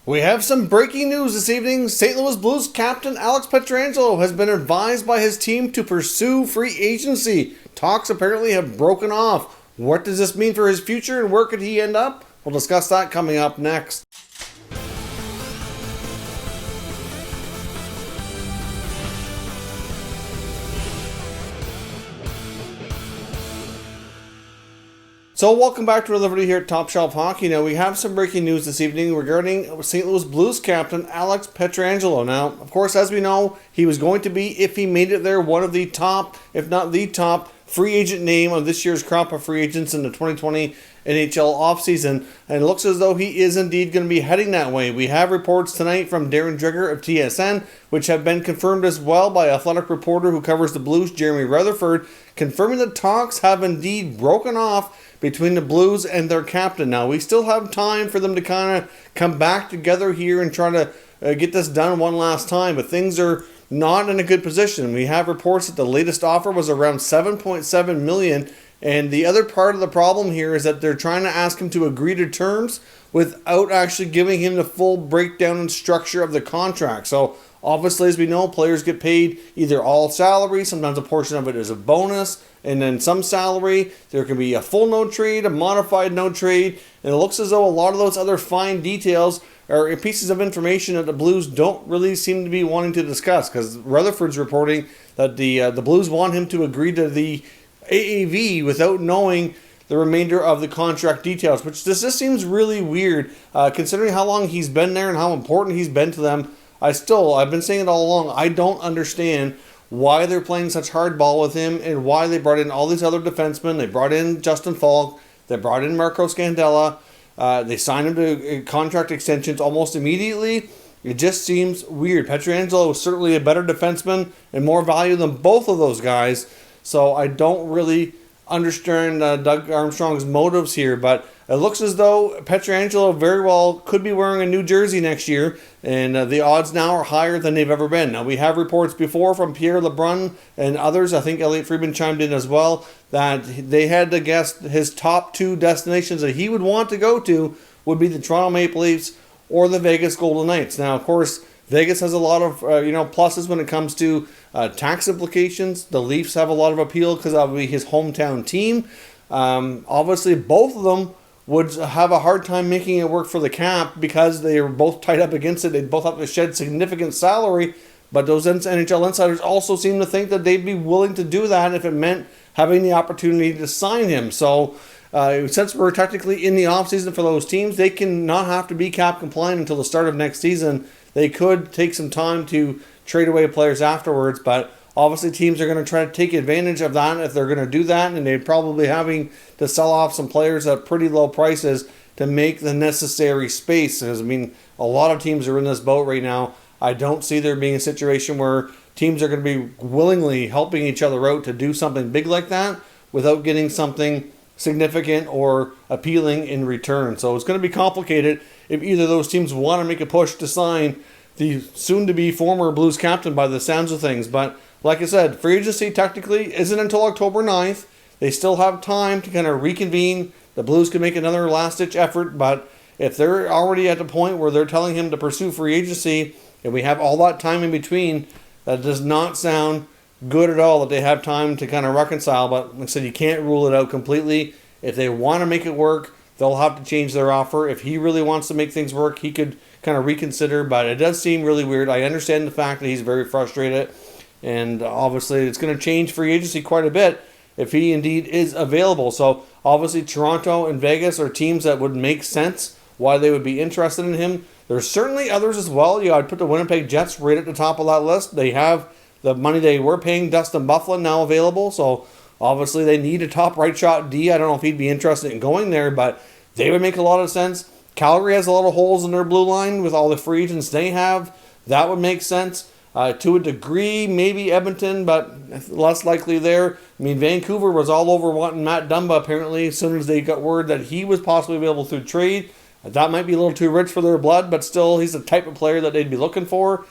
We have some breaking news this evening. St. Louis Blues captain Alex Pietrangelo has been advised by his team to pursue free agency. Talks apparently have broken off. What does this mean for his future and where could he end up? We'll discuss that coming up next. So welcome back to another video here at Top Shelf Hockey. Now we have some breaking news this evening regarding St. Louis Blues captain Alex Pietrangelo. Now, of course, as we know, he was going to be, if he made it there, one of the top, if not the top, free agent name of this year's crop of free agents in the 2020 NHL offseason. And it looks as though he is indeed going to be heading that way. We have reports tonight from Darren Dreger of TSN, which have been confirmed as well by athletic reporter who covers the Blues, Jeremy Rutherford, confirming that talks have indeed broken off between the Blues and their captain. Now, we still have time for them to kind of come back together here and try to get this done one last time, but things are not in a good position. We have reports that the latest offer was around $7.7 million, and the other part of the problem here is that they're trying to ask him to agree to terms without actually giving him the full breakdown and structure of the contract. So, obviously, as we know, players get paid either all salary, sometimes a portion of it is a bonus, and then some salary. There can be a full no trade, a modified no trade, and it looks as though a lot of those other fine details are pieces of information that the Blues don't really seem to be wanting to discuss, because Rutherford's reporting that the Blues want him to agree to the AAV without knowing the remainder of the contract details, which this just seems really weird, considering how long he's been there and how important he's been to them. I've been saying it all along, I don't understand why they're playing such hardball with him and why they brought in all these other defensemen. They brought in Justin Falk, they brought in Marco Scandella, they signed him to contract extensions almost immediately. It just seems weird. Pietrangelo is certainly a better defenseman and more value than both of those guys, so I don't really understand Doug Armstrong's motives here, but it looks as though Pietrangelo very well could be wearing a new jersey next year, and the odds now are higher than they've ever been. Now, we have reports before from Pierre LeBrun and others, I think Elliot Friedman chimed in as well, that they had to guess his top two destinations that he would want to go to would be the Toronto Maple Leafs or the Vegas Golden Knights. Now, of course, Vegas has a lot of pluses when it comes to tax implications. The Leafs have a lot of appeal because that would be his hometown team. Obviously, both of them would have a hard time making it work for the cap because they are both tied up against it. They both have to shed significant salary, but those NHL insiders also seem to think that they'd be willing to do that if it meant having the opportunity to sign him. So since we're technically in the offseason for those teams, they can not have to be cap compliant until the start of next season. They could take some time to trade away players afterwards, but obviously teams are going to try to take advantage of that if they're going to do that, and they're probably having to sell off some players at pretty low prices to make the necessary space. Because, a lot of teams are in this boat right now. I don't see there being a situation where teams are going to be willingly helping each other out to do something big like that without getting something significant or appealing in return. So it's going to be complicated if either of those teams want to make a push to sign the soon-to-be former Blues captain by the sounds of things. But like I said, free agency technically isn't until October 9th. They still have time to kind of reconvene. The Blues can make another last-ditch effort, but if they're already at the point where they're telling him to pursue free agency and we have all that time in between, that does not sound good at all that they have time to kind of reconcile. But like I said, you can't rule it out completely. If they want to make it work, they'll have to change their offer. If he really wants to make things work, he could kind of reconsider, but it does seem really weird. I understand the fact that he's very frustrated, and obviously it's going to change free agency quite a bit if he indeed is available. So obviously Toronto and Vegas are teams that would make sense why they would be interested in him. There's certainly others as well. I'd put the Winnipeg Jets right at the top of that list. They have the money they were paying Dustin Byfuglien now available, so obviously they need a top right shot D. I don't know if he'd be interested in going there, but they would make a lot of sense. Calgary has a lot of holes in their blue line with all the free agents they have. That would make sense. To a degree, maybe Edmonton, but less likely there. Vancouver was all over wanting Matt Dumba, apparently, as soon as they got word that he was possibly available through trade. That might be a little too rich for their blood, but still, he's the type of player that they'd be looking for.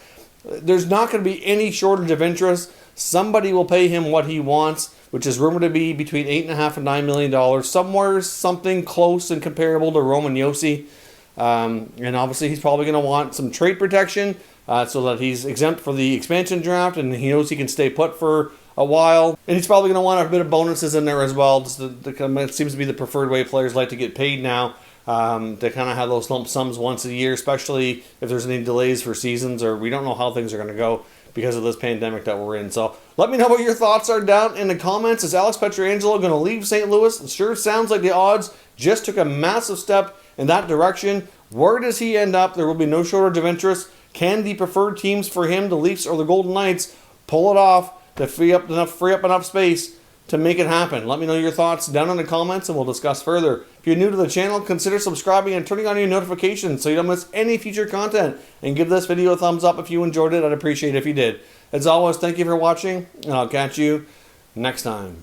There's not going to be any shortage of interest. Somebody will pay him what he wants, which is rumored to be between $8.5 and $9 million. Somewhere, something close and comparable to Roman Josi. And obviously he's probably going to want some trade protection so that he's exempt for the expansion draft, and he knows he can stay put for a while. And he's probably going to want a bit of bonuses in there as well. Just it seems to be the preferred way players like to get paid now. To kind of have those lump sums once a year, especially if there's any delays for seasons or we don't know how things are going to go because of this pandemic that we're in. So let me know what your thoughts are down in the comments. Is Alex Pietrangelo going to leave St. Louis? It sure sounds like the odds just took a massive step in that direction. Where does he end up? There will be no shortage of interest. Can the preferred teams for him, the Leafs or the Golden Knights, pull it off to free up enough space to make it happen? Let me know your thoughts down in the comments and we'll discuss further. If you're new to the channel, consider subscribing and turning on your notifications so you don't miss any future content. And give this video a thumbs up if you enjoyed it. I'd appreciate it if you did. As always, thank you for watching, and I'll catch you next time.